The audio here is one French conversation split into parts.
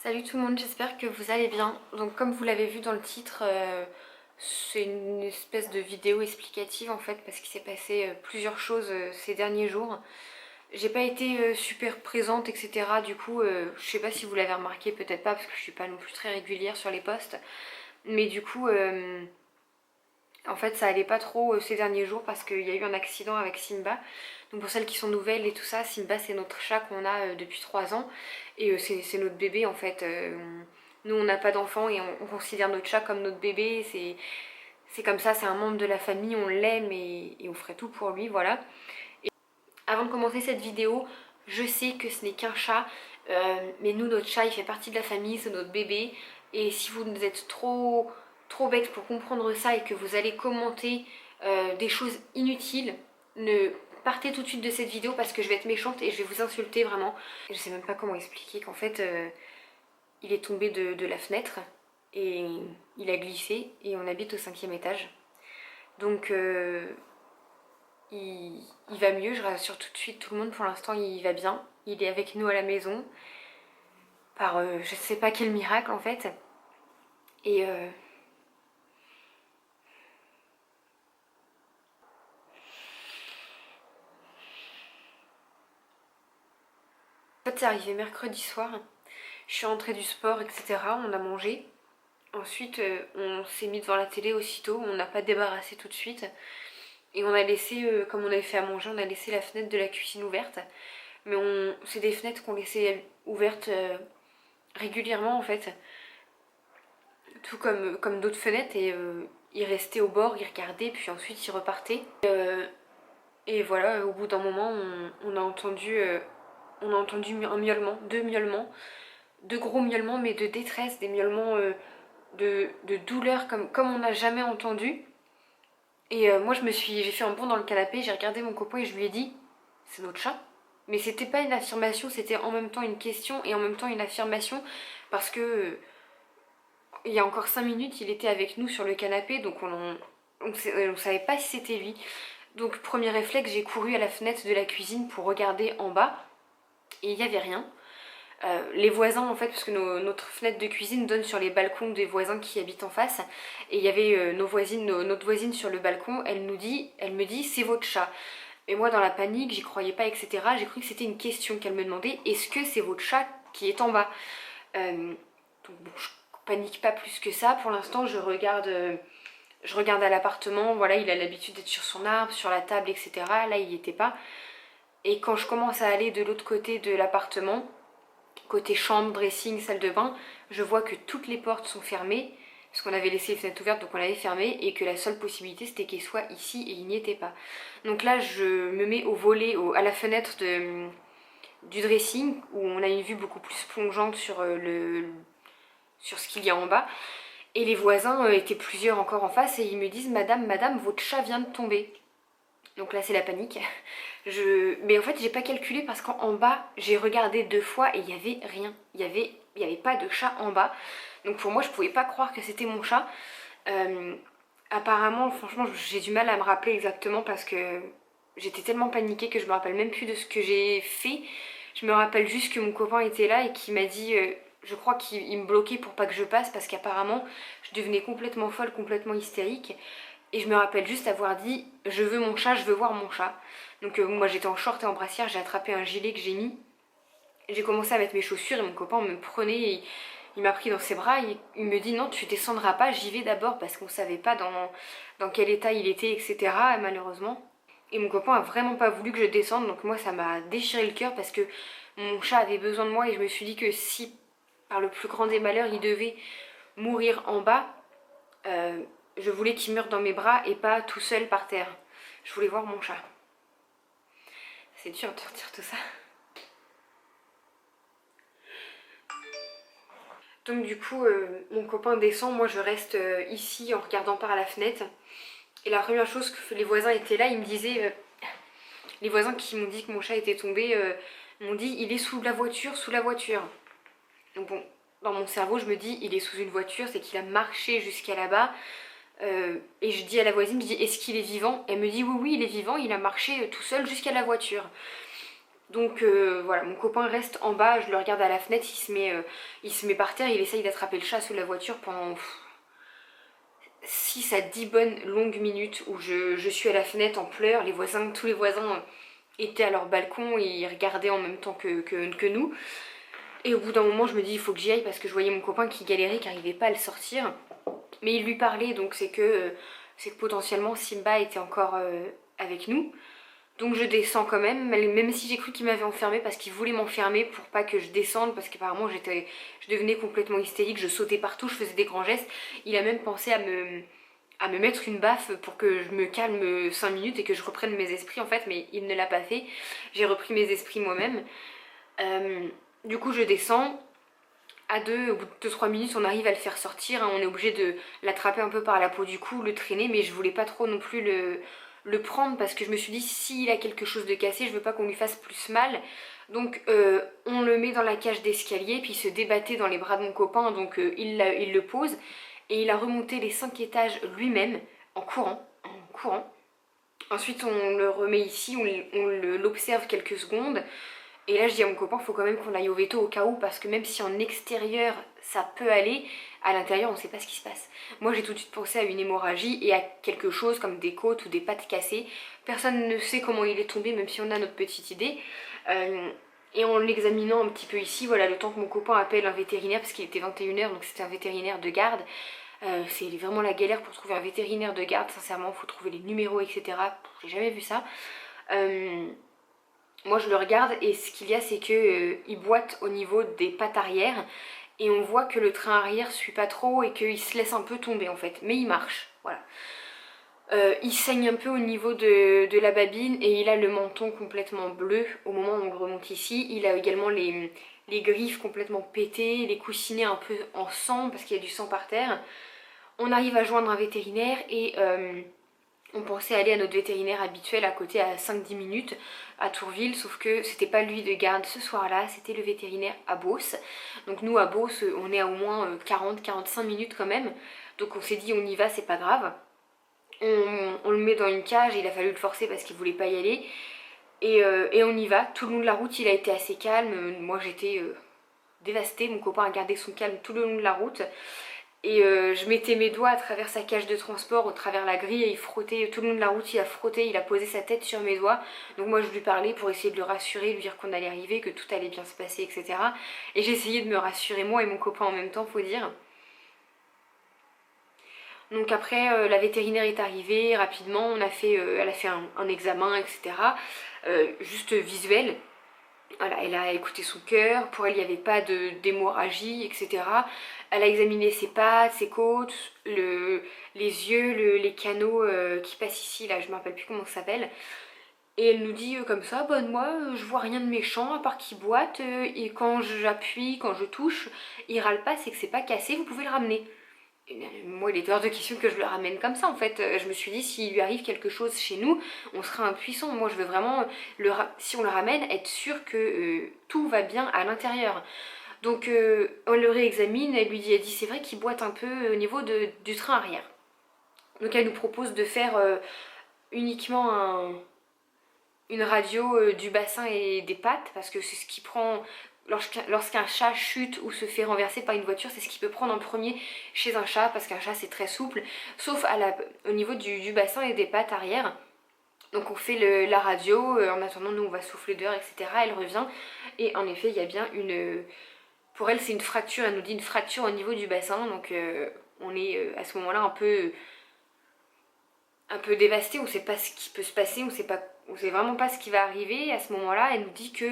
Salut tout le monde, j'espère que vous allez bien. Donc comme vous l'avez vu dans le titre, c'est une espèce de vidéo explicative en fait parce qu'il s'est passé plusieurs choses ces derniers jours. J'ai pas été super présente etc. Du coup je sais pas si vous l'avez remarqué, peut-être pas parce que je suis pas non plus très régulière sur les posts. Mais du coup en fait ça allait pas trop ces derniers jours parce qu'il y a eu un accident avec Simba. Donc pour celles qui sont nouvelles et tout ça, Simba c'est notre chat qu'on a depuis 3 ans. Et c'est notre bébé en fait. Nous on n'a pas d'enfant et on considère notre chat comme notre bébé. C'est comme ça, c'est un membre de la famille, on l'aime et on ferait tout pour lui, voilà. Et avant de commencer cette vidéo, je sais que ce n'est qu'un chat. Mais nous notre chat il fait partie de la famille, c'est notre bébé. Et si vous êtes trop bête pour comprendre ça et que vous allez commenter des choses inutiles, ne partez tout de suite de cette vidéo parce que je vais être méchante et je vais vous insulter vraiment. Je sais même pas comment expliquer qu'en fait il est tombé de la fenêtre et il a glissé et on habite au 5e étage. Donc il va mieux, je rassure tout de suite tout le monde, pour l'instant il va bien. Il est avec nous à la maison par je sais pas quel miracle en fait. Et en fait c'est arrivé mercredi soir. Je suis rentrée du sport, etc. On a mangé. Ensuite, on s'est mis devant la télé aussitôt. On n'a pas débarrassé tout de suite. Et on a laissé, comme on avait fait à manger, on a laissé la fenêtre de la cuisine ouverte. Mais c'est des fenêtres qu'on laissait ouvertes régulièrement en fait. Tout comme d'autres fenêtres. Et il restait au bord, il regardait, puis ensuite il repartait. Et voilà, au bout d'un moment, on a entendu un miaulement, deux miaulements. De gros miaulements mais de détresse, des miaulements de douleur comme on n'a jamais entendu. Et moi j'ai fait un bond dans le canapé, j'ai regardé mon copain et je lui ai dit c'est notre chat. Mais c'était pas une affirmation, c'était en même temps une question et en même temps une affirmation parce que il y a encore 5 minutes il était avec nous sur le canapé donc on savait pas si c'était lui. Donc premier réflexe, j'ai couru à la fenêtre de la cuisine pour regarder en bas et il n'y avait rien. Les voisins en fait, parce que notre fenêtre de cuisine donne sur les balcons des voisins qui habitent en face, et il y avait notre voisine sur le balcon, elle me dit c'est votre chat. Et moi dans la panique, j'y croyais pas, etc. J'ai cru que c'était une question qu'elle me demandait, est-ce que c'est votre chat qui est en bas? Donc bon, je panique pas plus que ça, pour l'instant je regarde à l'appartement, voilà, il a l'habitude d'être sur son arbre, sur la table, etc. Là il y était pas. Et quand je commence à aller de l'autre côté de l'appartement, côté chambre, dressing, salle de bain, je vois que toutes les portes sont fermées, parce qu'on avait laissé les fenêtres ouvertes, donc on l'avait fermé, et que la seule possibilité c'était qu'il soit ici, et il n'y était pas. Donc là, je me mets au volet, à la fenêtre du dressing, où on a une vue beaucoup plus plongeante sur ce qu'il y a en bas. Et les voisins étaient plusieurs encore en face, et ils me disent madame, votre chat vient de tomber. Donc là c'est la panique. Mais en fait j'ai pas calculé parce qu'en bas j'ai regardé 2 fois et il y avait rien. Il y avait pas de chat en bas. Donc pour moi je pouvais pas croire que c'était mon chat. Apparemment franchement j'ai du mal à me rappeler exactement parce que j'étais tellement paniquée que je me rappelle même plus de ce que j'ai fait. Je me rappelle juste que mon copain était là et qu'il m'a dit... je crois qu'il me bloquait pour pas que je passe parce qu'apparemment je devenais complètement folle, complètement hystérique. Et je me rappelle juste avoir dit je veux mon chat, je veux voir mon chat. Donc moi j'étais en short et en brassière, j'ai attrapé un gilet que j'ai mis. J'ai commencé à mettre mes chaussures et mon copain me prenait et il m'a pris dans ses bras. Et il me dit non tu descendras pas, j'y vais d'abord parce qu'on savait pas dans quel état il était, etc. malheureusement. Et mon copain a vraiment pas voulu que je descende, donc moi ça m'a déchiré le cœur parce que mon chat avait besoin de moi et je me suis dit que si par le plus grand des malheurs il devait mourir en bas, je voulais qu'il meure dans mes bras et pas tout seul par terre. Je voulais voir mon chat. C'est dur de dire tout ça. Donc du coup, mon copain descend, moi je reste ici en regardant par la fenêtre. Et la première chose que les voisins étaient là, ils me disaient... les voisins qui m'ont dit que mon chat était tombé m'ont dit il est sous la voiture, sous la voiture. Donc bon, dans mon cerveau je me dis il est sous une voiture, c'est qu'il a marché jusqu'à là-bas. Et je dis à la voisine, je dis est-ce qu'il est vivant? Elle me dit oui il est vivant, il a marché tout seul jusqu'à la voiture. Donc voilà, mon copain reste en bas, je le regarde à la fenêtre, il se met par terre, il essaye d'attraper le chat sous la voiture pendant 6 à 10 bonnes longues minutes où je suis à la fenêtre en pleurs. Tous les voisins étaient à leur balcon et ils regardaient en même temps que nous. Et au bout d'un moment, je me dis il faut que j'y aille parce que je voyais mon copain qui galérait, qui n'arrivait pas à le sortir. Mais il lui parlait, donc c'est que potentiellement Simba était encore avec nous. Donc je descends quand même, même si j'ai cru qu'il m'avait enfermée parce qu'il voulait m'enfermer pour pas que je descende, parce qu'apparemment je devenais complètement hystérique, je sautais partout, je faisais des grands gestes. Il a même pensé à me mettre une baffe pour que je me calme 5 minutes et que je reprenne mes esprits en fait, mais il ne l'a pas fait. J'ai repris mes esprits moi-même. Du coup je descends. À deux, au bout de 2-3 minutes, on arrive à le faire sortir. Hein. On est obligé de l'attraper un peu par la peau du cou, le traîner, mais je voulais pas trop non plus le prendre parce que je me suis dit s'il a quelque chose de cassé, je veux pas qu'on lui fasse plus mal. Donc on le met dans la cage d'escalier, puis il se débattait dans les bras de mon copain, donc il le pose et il a remonté les 5 étages lui-même en courant, en courant. Ensuite on le remet ici, on l'observe quelques secondes. Et là je dis à mon copain, faut quand même qu'on aille au veto au cas où, parce que même si en extérieur ça peut aller, à l'intérieur on sait pas ce qui se passe. Moi j'ai tout de suite pensé à une hémorragie et à quelque chose comme des côtes ou des pattes cassées. Personne ne sait comment il est tombé, même si on a notre petite idée. Et en l'examinant un petit peu ici, voilà, le temps que mon copain appelle un vétérinaire, parce qu'il était 21h, donc c'était un vétérinaire de garde. C'est vraiment la galère pour trouver un vétérinaire de garde, sincèrement, il faut trouver les numéros, etc. J'ai jamais vu ça. Moi je le regarde et ce qu'il y a c'est que il boite au niveau des pattes arrière et on voit que le train arrière suit pas trop et qu'il se laisse un peu tomber en fait, mais il marche, voilà. Il saigne un peu au niveau de la babine et il a le menton complètement bleu au moment où on le remonte ici. Il a également les griffes complètement pétées, les coussinets un peu en sang parce qu'il y a du sang par terre. On arrive à joindre un vétérinaire et on pensait aller à notre vétérinaire habituel à côté à 5-10 minutes à Tourville, sauf que c'était pas lui de garde ce soir-là, c'était le vétérinaire à Beauce. Donc nous à Beauce, on est à au moins 40-45 minutes quand même. Donc on s'est dit on y va, c'est pas grave. On le met dans une cage, il a fallu le forcer parce qu'il voulait pas y aller. Et on y va. Tout le long de la route, il a été assez calme. Moi j'étais dévastée, mon copain a gardé son calme tout le long de la route. Et je mettais mes doigts à travers sa cage de transport, au travers la grille, et il frottait tout le long de la route, il a frotté, il a posé sa tête sur mes doigts. Donc moi je lui parlais pour essayer de le rassurer, lui dire qu'on allait arriver, que tout allait bien se passer, etc. Et j'essayais de me rassurer moi et mon copain en même temps, faut dire. Donc après la vétérinaire est arrivée rapidement, elle a fait un examen, etc. Juste visuel. Voilà, elle a écouté son cœur, pour elle il n'y avait pas d'hémorragie, etc. Elle a examiné ses pattes, ses côtes, les yeux, les canaux qui passent ici, là je me rappelle plus comment ça s'appelle. Et elle nous dit comme ça, bah moi je vois rien de méchant à part qu'il boite, et quand j'appuie, quand je touche, il râle pas, c'est que c'est pas cassé, vous pouvez le ramener. Moi, il était hors de question que je le ramène comme ça en fait. Je me suis dit, s'il lui arrive quelque chose chez nous, on sera impuissant. Moi, je veux vraiment, si on le ramène, être sûr que tout va bien à l'intérieur. Donc, on le réexamine, elle dit, c'est vrai qu'il boite un peu au niveau du train arrière. Donc, elle nous propose de faire uniquement une radio du bassin et des pattes, parce que c'est ce qui prend. Lorsqu'un chat chute ou se fait renverser par une voiture, c'est ce qu'il peut prendre en premier chez un chat, parce qu'un chat c'est très souple, sauf au niveau du bassin et des pattes arrière. Donc on fait la radio, en attendant nous on va souffler dehors, etc. Elle revient, et en effet il y a bien une... Pour elle c'est une fracture, elle nous dit une fracture au niveau du bassin, donc on est à ce moment-là un peu dévasté, on sait pas ce qui peut se passer, on sait vraiment pas ce qui va arriver. À ce moment-là, elle nous dit que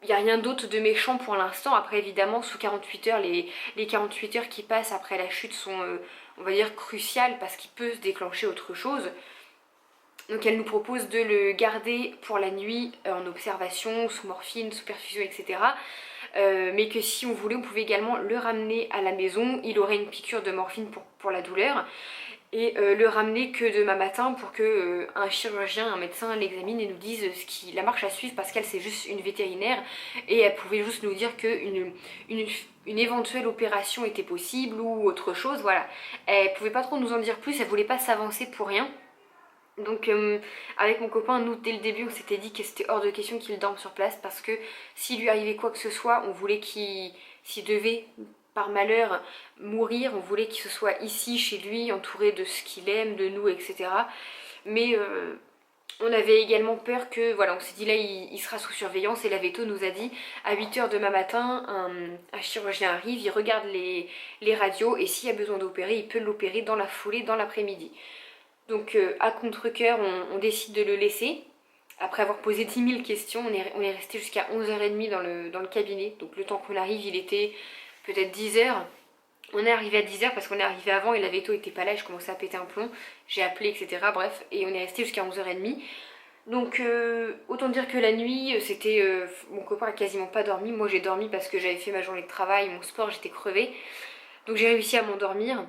il n'y a rien d'autre de méchant pour l'instant. Après, évidemment, sous 48 heures, les 48 heures qui passent après la chute sont, on va dire, cruciales parce qu'il peut se déclencher autre chose. Donc elle nous propose de le garder pour la nuit en observation, sous morphine, sous perfusion, etc. Mais que si on voulait, on pouvait également le ramener à la maison. Il aurait une piqûre de morphine pour la douleur. Et le ramener que demain matin pour que un chirurgien, un médecin l'examine et nous dise la marche à suivre, parce qu'elle c'est juste une vétérinaire et elle pouvait juste nous dire qu'une une éventuelle opération était possible ou autre chose, voilà. Elle pouvait pas trop nous en dire plus, elle voulait pas s'avancer pour rien. Donc avec mon copain, nous dès le début on s'était dit que c'était hors de question qu'il dorme sur place parce que s'il lui arrivait quoi que ce soit, on voulait qu'il, s'il devait par malheur mourir, on voulait qu'il se soit ici chez lui, entouré de ce qu'il aime, de nous, etc. Mais on avait également peur que, voilà, on s'est dit là il sera sous surveillance et la veto nous a dit à 8h demain matin, un chirurgien arrive, il regarde les radios et s'il y a besoin d'opérer, il peut l'opérer dans la foulée, dans l'après-midi. Donc à contre-cœur, on décide de le laisser. Après avoir posé 10 000 questions, on est resté jusqu'à 11h30 dans le cabinet. Donc le temps qu'on arrive, il était peut-être 10h. On est arrivé à 10h parce qu'on est arrivé avant et la veto était pas là et je commençais à péter un plomb. J'ai appelé, etc. Bref, et on est resté jusqu'à 11h30. Donc autant dire que la nuit, c'était... mon copain a quasiment pas dormi. Moi j'ai dormi parce que j'avais fait ma journée de travail, mon sport, j'étais crevée. Donc j'ai réussi à m'endormir.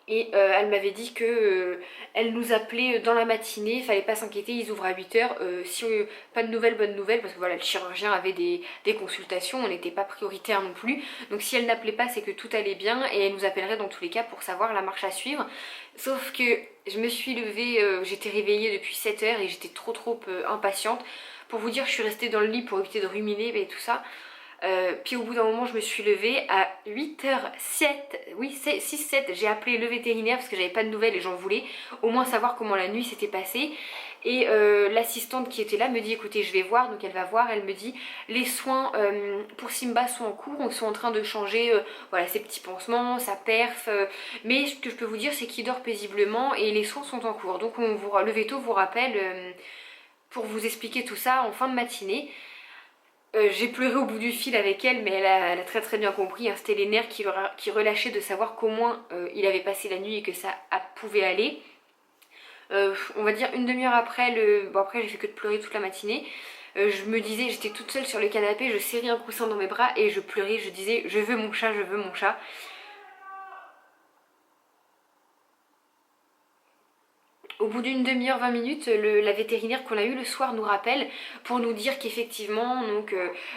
Et elle m'avait dit que elle nous appelait dans la matinée, il fallait pas s'inquiéter, ils ouvrent à 8h. Si pas de nouvelles, bonne nouvelle, parce que voilà, le chirurgien avait des consultations, on n'était pas prioritaire non plus. Donc si elle n'appelait pas, c'est que tout allait bien et elle nous appellerait dans tous les cas pour savoir la marche à suivre. Sauf que je me suis levée, j'étais réveillée depuis 7h et j'étais trop impatiente. Pour vous dire, je suis restée dans le lit pour éviter de ruminer et tout ça. Puis au bout d'un moment je me suis levée à 8h07, oui 6-7, j'ai appelé le vétérinaire parce que j'avais pas de nouvelles et j'en voulais au moins savoir comment la nuit s'était passée. Et l'assistante qui était là me dit écoutez je vais voir, donc elle va voir, elle me dit les soins pour Simba sont en cours, on sont en train de changer voilà, ses petits pansements, sa perf, mais ce que je peux vous dire c'est qu'il dort paisiblement et les soins sont en cours. Donc le véto vous rappelle pour vous expliquer tout ça en fin de matinée. J'ai pleuré au bout du fil avec elle, mais elle a très bien compris. Hein. C'était les nerfs qui relâchaient de savoir qu'au moins il avait passé la nuit et que ça pouvait aller. On va dire une demi-heure après, bon après j'ai fait que de pleurer toute la matinée. Je me disais, j'étais toute seule sur le canapé, je serrais un coussin dans mes bras et je pleurais, je disais je veux mon chat, je veux mon chat. Au bout d'une demi-heure, 20 minutes, la vétérinaire qu'on a eue le soir nous rappelle pour nous dire qu'effectivement donc,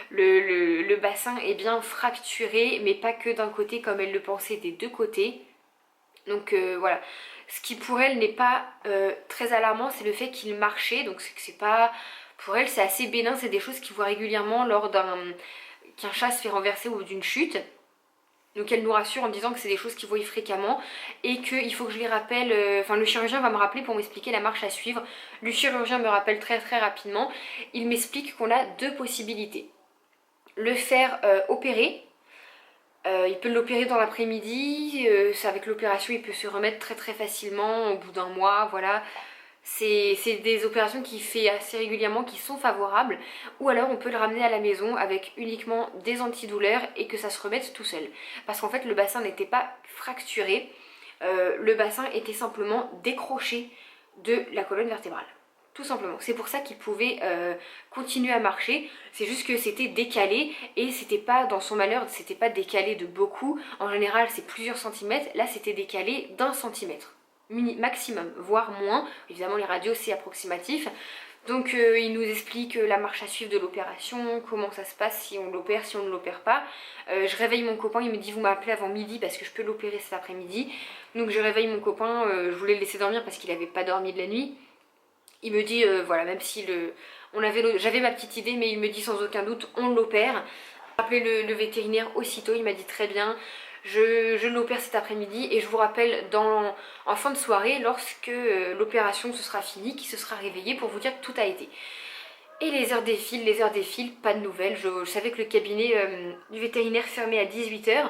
le bassin est bien fracturé, mais pas que d'un côté comme elle le pensait, des deux côtés. Donc voilà, ce qui pour elle n'est pas très alarmant, c'est le fait qu'il marchait, donc c'est pas... Pour elle c'est assez bénin, c'est des choses qu'il voit régulièrement lors qu'un chat se fait renverser ou d'une chute. Donc elle nous rassure en disant que c'est des choses qu'il voit fréquemment et qu'il faut que je les rappelle, enfin le chirurgien va me rappeler pour m'expliquer la marche à suivre. Le chirurgien me rappelle très rapidement, il m'explique qu'on a deux possibilités. Le faire opérer, il peut l'opérer dans l'après-midi, avec l'opération il peut se remettre très facilement au bout d'un mois, voilà. C'est des opérations qu'il fait assez régulièrement qui sont favorables, ou alors on peut le ramener à la maison avec uniquement des antidouleurs et que ça se remette tout seul. Parce qu'en fait le bassin n'était pas fracturé, le bassin était simplement décroché de la colonne vertébrale. Tout simplement. C'est pour ça qu'il pouvait continuer à marcher. C'est juste que c'était décalé et c'était pas, dans son malheur, c'était pas décalé de beaucoup. En général, c'est plusieurs centimètres. Là, c'était décalé d'1 centimètre. Maximum, voire moins. Évidemment, les radios, c'est approximatif. Donc, il nous explique la marche à suivre de l'opération, comment ça se passe, si on l'opère, si on ne l'opère pas. Je réveille mon copain, il me dit vous m'appelez avant midi parce que je peux l'opérer cet après-midi. Donc, je réveille mon copain, je voulais le laisser dormir parce qu'il n'avait pas dormi de la nuit. Il me dit, voilà, même si j'avais ma petite idée, mais il me dit sans aucun doute, on l'opère. J'ai appelé le vétérinaire aussitôt, il m'a dit très bien, je l'opère cet après-midi et je vous rappelle en fin de soirée, lorsque l'opération se sera finie, qu'il se sera réveillé pour vous dire que tout a été. Et les heures défilent, pas de nouvelles. Je savais que le cabinet du vétérinaire fermait à 18h,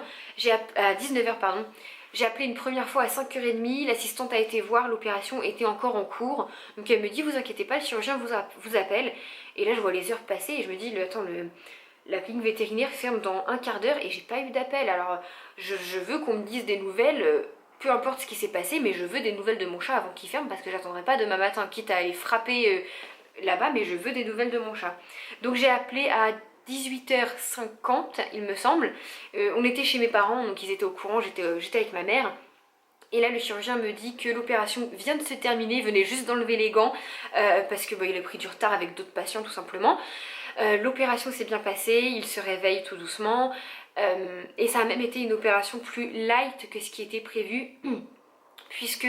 à 19h pardon. J'ai appelé une première fois à 5h30, l'assistante a été voir, l'opération était encore en cours. Donc elle me dit, vous inquiétez pas, le chirurgien vous appelle. Et là je vois les heures passer et je me dis, attends, la clinique vétérinaire ferme dans un quart d'heure et j'ai pas eu d'appel. Alors je veux qu'on me dise des nouvelles, peu importe ce qui s'est passé, mais je veux des nouvelles de mon chat avant qu'il ferme parce que j'attendrai pas demain matin, quitte à aller frapper là-bas, mais je veux des nouvelles de mon chat. Donc j'ai appelé à 18h50 il me semble. On était chez mes parents, donc ils étaient au courant, j'étais avec ma mère. Et là le chirurgien me dit que l'opération vient de se terminer, il venait juste d'enlever les gants parce que il a pris du retard avec d'autres patients tout simplement. L'opération s'est bien passée, il se réveille tout doucement et ça a même été une opération plus light que ce qui était prévu. puisque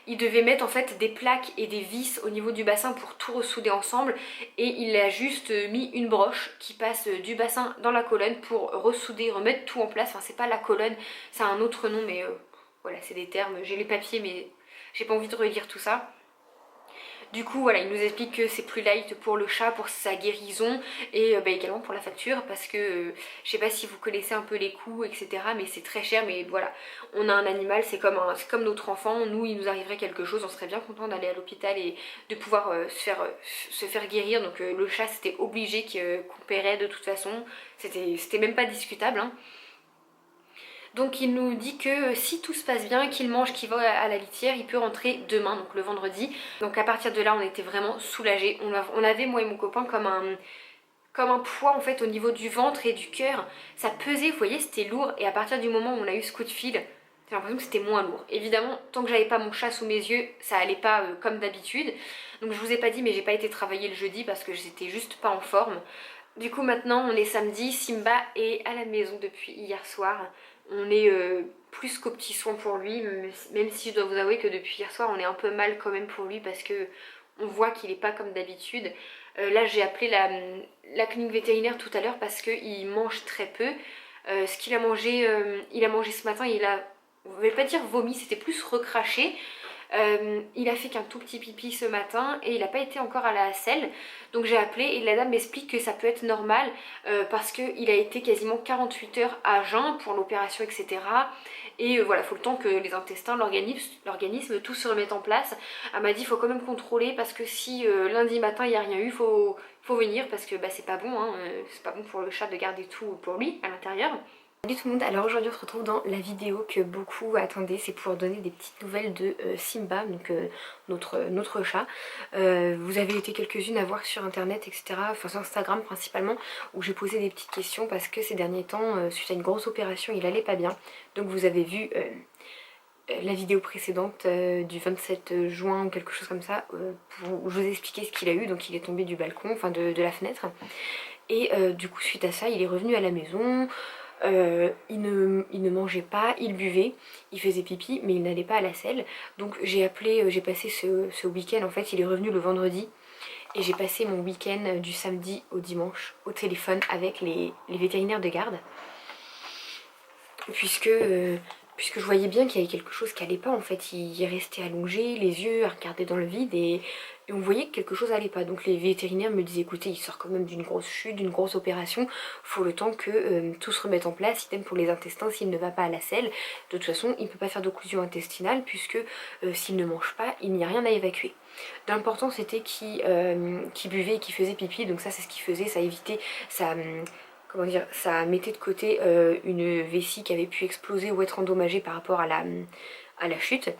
il devait mettre en fait des plaques et des vis au niveau du bassin pour tout ressouder ensemble, et il a juste mis une broche qui passe du bassin dans la colonne pour ressouder, remettre tout en place. Enfin c'est pas la colonne, c'est un autre nom, mais voilà, c'est des termes, j'ai les papiers mais j'ai pas envie de relire tout ça. Du coup voilà, il nous explique que c'est plus light pour le chat, pour sa guérison, et également pour la facture, parce que je sais pas si vous connaissez un peu les coûts, etc. Mais c'est très cher, mais voilà, on a un animal, c'est comme notre enfant, nous il nous arriverait quelque chose, on serait bien content d'aller à l'hôpital et de pouvoir se faire guérir. Donc le chat c'était obligé qu'on paierait de toute façon, c'était même pas discutable, hein. Donc il nous dit que si tout se passe bien, qu'il mange, qu'il va à la litière, il peut rentrer demain, donc le vendredi. Donc à partir de là, on était vraiment soulagés. On avait, moi et mon copain, comme un poids en fait au niveau du ventre et du cœur. Ça pesait, vous voyez, c'était lourd. Et à partir du moment où on a eu ce coup de fil, j'ai l'impression que c'était moins lourd. Évidemment, tant que j'avais pas mon chat sous mes yeux, ça allait pas comme d'habitude. Donc je vous ai pas dit, mais j'ai pas été travailler le jeudi parce que j'étais juste pas en forme. Du coup maintenant on est samedi, Simba est à la maison depuis hier soir. On est plus qu'au petit soin pour lui, même si je dois vous avouer que depuis hier soir on est un peu mal quand même pour lui parce que on voit qu'il est pas comme d'habitude. Là j'ai appelé la clinique vétérinaire tout à l'heure parce qu'il mange très peu. Ce qu'il a mangé, il a mangé ce matin, on va pas dire vomi, c'était plus recraché. Il a fait qu'un tout petit pipi ce matin et il n'a pas été encore à la selle. Donc j'ai appelé et la dame m'explique que ça peut être normal parce qu'il a été quasiment 48 heures à jeun pour l'opération, etc. Et voilà, il faut le temps que les intestins, l'organisme, tout se remette en place. Elle m'a dit il faut quand même contrôler parce que si lundi matin il n'y a rien eu, faut venir parce que c'est pas bon, hein, c'est pas bon pour le chat de garder tout pour lui à l'intérieur. Salut tout le monde, alors aujourd'hui on se retrouve dans la vidéo que beaucoup attendaient, c'est pour donner des petites nouvelles de Simba, donc notre chat. Vous avez été quelques-unes à voir sur internet, etc., enfin sur Instagram principalement, où j'ai posé des petites questions parce que ces derniers temps, suite à une grosse opération, il allait pas bien. Donc vous avez vu la vidéo précédente du 27 juin ou quelque chose comme ça, où je vous ai expliqué ce qu'il a eu. Donc il est tombé du balcon, enfin de la fenêtre, et du coup suite à ça il est revenu à la maison. Il ne mangeait pas, il buvait, il faisait pipi, mais il n'allait pas à la selle. Donc j'ai passé ce week-end, en fait il est revenu le vendredi, et j'ai passé mon week-end du samedi au dimanche au téléphone avec les vétérinaires de garde, puisque je voyais bien qu'il y avait quelque chose qui allait pas. En fait il restait allongé, les yeux à regarder dans le vide, et on voyait que quelque chose allait pas. Donc les vétérinaires me disaient écoutez, il sort quand même d'une grosse chute, d'une grosse opération, faut le temps que tout se remette en place. Idem pour les intestins, s'il ne va pas à la selle, de toute façon il ne peut pas faire d'occlusion intestinale, puisque s'il ne mange pas, il n'y a rien à évacuer. L'important c'était qu'il buvait et qu'il faisait pipi, donc ça c'est ce qu'il faisait, ça évitait, comment dire, ça mettait de côté une vessie qui avait pu exploser ou être endommagée par rapport à la chute.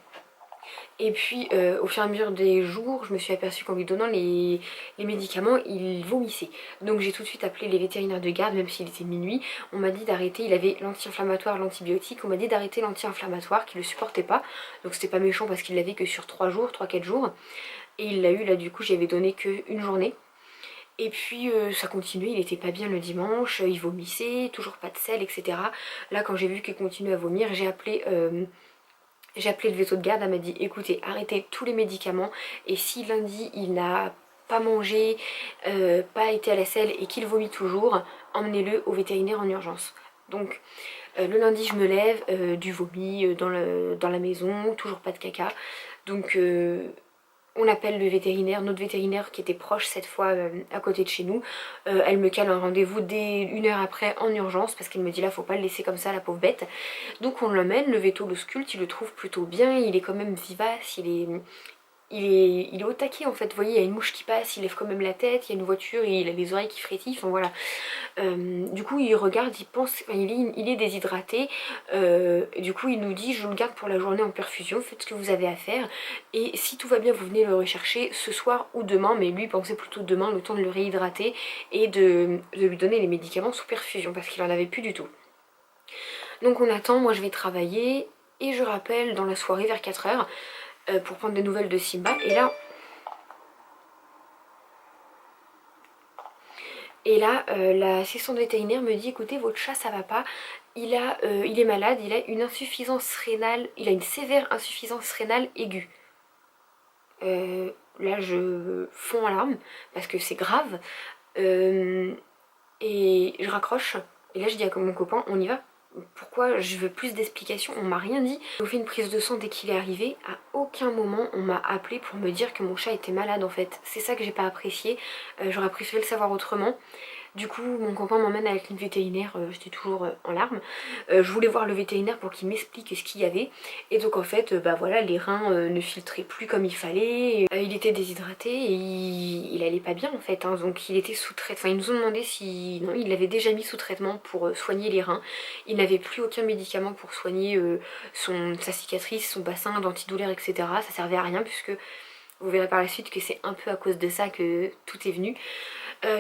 Et puis au fur et à mesure des jours, je me suis aperçue qu'en lui donnant les médicaments, il vomissait. Donc j'ai tout de suite appelé les vétérinaires de garde, même s'il était minuit. On m'a dit d'arrêter, il avait l'anti-inflammatoire, l'antibiotique. On m'a dit d'arrêter l'anti-inflammatoire, qu'il ne le supportait pas. Donc c'était pas méchant parce qu'il l'avait que sur 3 jours, 3-4 jours. Et il l'a eu là, du coup j'y avais donné qu'une journée. Et puis ça continuait, il était pas bien le dimanche, il vomissait, toujours pas de sel, etc. Là quand j'ai vu qu'il continuait à vomir, j'ai appelé le véto de garde. Elle m'a dit écoutez, arrêtez tous les médicaments, et si lundi il n'a pas mangé, pas été à la selle et qu'il vomit toujours, emmenez-le au vétérinaire en urgence. Donc le lundi je me lève, du vomi dans la maison, toujours pas de caca. Donc on appelle le vétérinaire, notre vétérinaire qui était proche cette fois à côté de chez nous. Elle me cale un rendez-vous dès 1 heure après en urgence parce qu'elle me dit là faut pas le laisser comme ça, la pauvre bête. Donc on l'emmène, le véto le sculpte, il le trouve plutôt bien, il est quand même vivace, il est au taquet en fait. Vous voyez, il y a une mouche qui passe, il lève quand même la tête, il y a une voiture, il a les oreilles qui frétillent, enfin voilà. Du coup il regarde, il pense, enfin, il est déshydraté, du coup il nous dit je le garde pour la journée en perfusion, faites ce que vous avez à faire, et si tout va bien vous venez le rechercher ce soir ou demain. Mais lui pensait plutôt demain, le temps de le réhydrater et de lui donner les médicaments sous perfusion parce qu'il en avait plus du tout. Donc on attend, moi je vais travailler et je rappelle dans la soirée vers 4 heures pour prendre des nouvelles de Simba. Et là, l'assistante vétérinaire me dit écoutez, votre chat ça va pas, il est malade, il a une insuffisance rénale, il a une sévère insuffisance rénale aiguë. Là je fonds en larmes parce que c'est grave. Et je raccroche. Et là je dis à mon copain on y va. Pourquoi je veux plus d'explications? On m'a rien dit. On fait une prise de sang dès qu'il est arrivé. À aucun moment on m'a appelé pour me dire que mon chat était malade en fait. C'est ça que j'ai pas apprécié. J'aurais préféré le savoir autrement. Du coup, mon copain m'emmène avec une vétérinaire, j'étais toujours en larmes. Je voulais voir le vétérinaire pour qu'il m'explique ce qu'il y avait. Et donc en fait, bah voilà, les reins ne filtraient plus comme il fallait. Il était déshydraté et il allait pas bien en fait. Hein. Donc il était sous traitement. Enfin, ils nous ont demandé si... Non, il l'avait déjà mis sous traitement pour soigner les reins. Il n'avait plus aucun médicament pour soigner sa cicatrice, son bassin d'antidouleur, etc. Ça servait à rien puisque... Vous verrez par la suite que c'est un peu à cause de ça que tout est venu.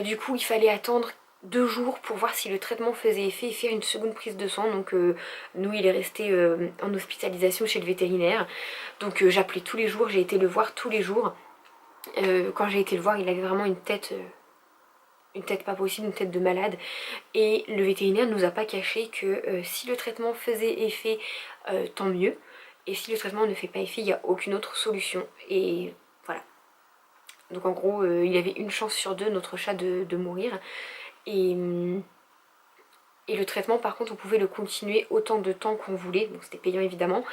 Du coup, il fallait attendre 2 jours pour voir si le traitement faisait effet et faire une seconde prise de sang. Donc nous, il est resté en hospitalisation chez le vétérinaire. Donc j'appelais tous les jours, j'ai été le voir tous les jours. Quand j'ai été le voir, il avait vraiment une tête pas possible, une tête de malade. Et le vétérinaire ne nous a pas caché que si le traitement faisait effet, tant mieux. Et si le traitement ne fait pas effet, il n'y a aucune autre solution. Et voilà. Donc en gros, il avait une chance sur 2, notre chat, de mourir. Et, et le traitement, par contre, on pouvait le continuer autant de temps qu'on voulait. Donc c'était payant évidemment.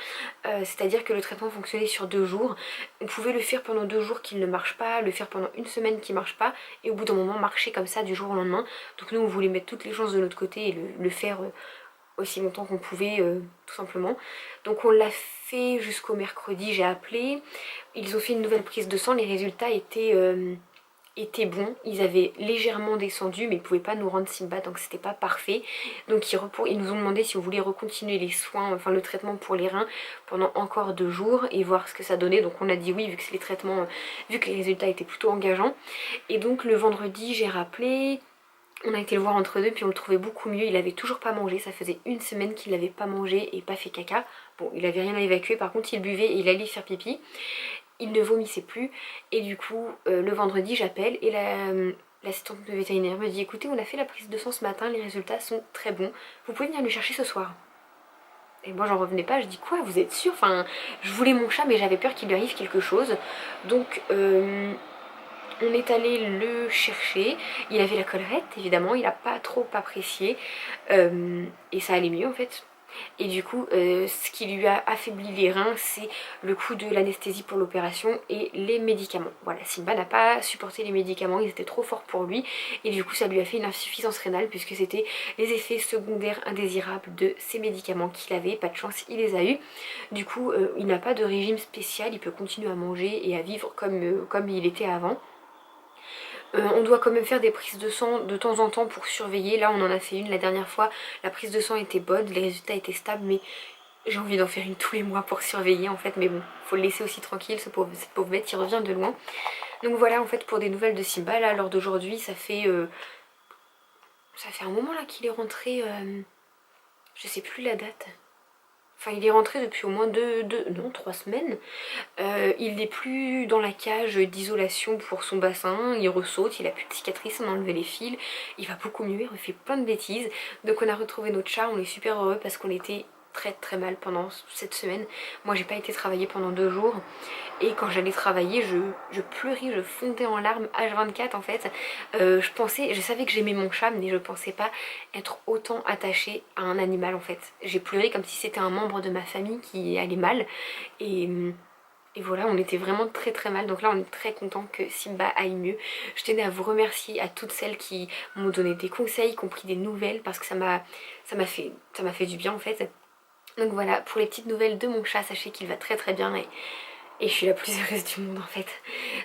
C'est-à-dire que le traitement fonctionnait sur 2 jours. On pouvait le faire pendant 2 jours qu'il ne marche pas, le faire pendant une semaine qu'il ne marche pas. Et au bout d'un moment, marcher comme ça du jour au lendemain. Donc nous, on voulait mettre toutes les chances de notre côté et le faire aussi longtemps qu'on pouvait, tout simplement. Donc on l'a fait jusqu'au mercredi, j'ai appelé. Ils ont fait une nouvelle prise de sang, les résultats étaient bons. Ils avaient légèrement descendu, mais ils ne pouvaient pas nous rendre Simba, donc c'était pas parfait. Donc ils nous ont demandé si on voulait recontinuer les soins, enfin le traitement pour les reins pendant encore 2 jours et voir ce que ça donnait. Donc on a dit oui, vu que c'est les traitements, vu que les résultats étaient plutôt engageants. Et donc le vendredi, j'ai rappelé. On a été le voir entre deux, puis on le trouvait beaucoup mieux. Il avait toujours pas mangé, ça faisait une semaine qu'il n'avait pas mangé et pas fait caca. Bon, il avait rien à évacuer, par contre il buvait et il allait faire pipi. Il ne vomissait plus. Et du coup, le vendredi, j'appelle et l'assistante de vétérinaire me dit écoutez, on a fait la prise de sang ce matin, les résultats sont très bons. Vous pouvez venir le chercher ce soir. Et moi j'en revenais pas, je dis quoi, vous êtes sûr? Enfin, je voulais mon chat mais j'avais peur qu'il lui arrive quelque chose. Donc on est allé le chercher, il avait la collerette évidemment, il a pas trop apprécié et ça allait mieux en fait. Et du coup, ce qui lui a affaibli les reins, c'est le coût de l'anesthésie pour l'opération et les médicaments. Voilà, Simba n'a pas supporté les médicaments, ils étaient trop forts pour lui. Et du coup, ça lui a fait une insuffisance rénale puisque c'était les effets secondaires indésirables de ces médicaments qu'il avait. Pas de chance, il les a eus. Du coup, il n'a pas de régime spécial, il peut continuer à manger et à vivre comme il était avant. On doit quand même faire des prises de sang de temps en temps pour surveiller. Là on en a fait une la dernière fois, la prise de sang était bonne, les résultats étaient stables, mais j'ai envie d'en faire une tous les mois pour surveiller en fait. Mais bon, faut le laisser aussi tranquille, cette pauvre bête, il revient de loin. Donc voilà en fait pour des nouvelles de Simba. Là lors d'aujourd'hui ça fait un moment là qu'il est rentré, je sais plus la date. Enfin, il est rentré depuis au moins 3 semaines. Il n'est plus dans la cage d'isolation pour son bassin. Il ressaute, il a plus de cicatrices, on a enlevé les fils. Il va beaucoup mieux, il refait plein de bêtises. Donc on a retrouvé notre chat, on est super heureux parce qu'on était très très mal pendant cette semaine. Moi j'ai pas été travailler pendant 2 jours. Et quand j'allais travailler, je pleurais, je fondais en larmes H24 en fait. Je savais que j'aimais mon chat, mais je pensais pas être autant attachée à un animal en fait. J'ai pleuré comme si c'était un membre de ma famille qui allait mal. Et, et voilà, on était vraiment très très mal. Donc là, on est très content que Simba aille mieux. Je tenais à vous remercier à toutes celles qui m'ont donné des conseils, qui ont pris des nouvelles, parce que ça m'a fait du bien en fait. Donc voilà, pour les petites nouvelles de mon chat, sachez qu'il va très très bien et je suis la plus heureuse du monde en fait.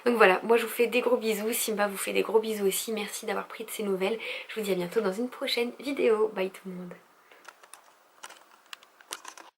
Donc voilà, moi je vous fais des gros bisous, Simba vous fait des gros bisous aussi, merci d'avoir pris de ces nouvelles. Je vous dis à bientôt dans une prochaine vidéo, bye tout le monde.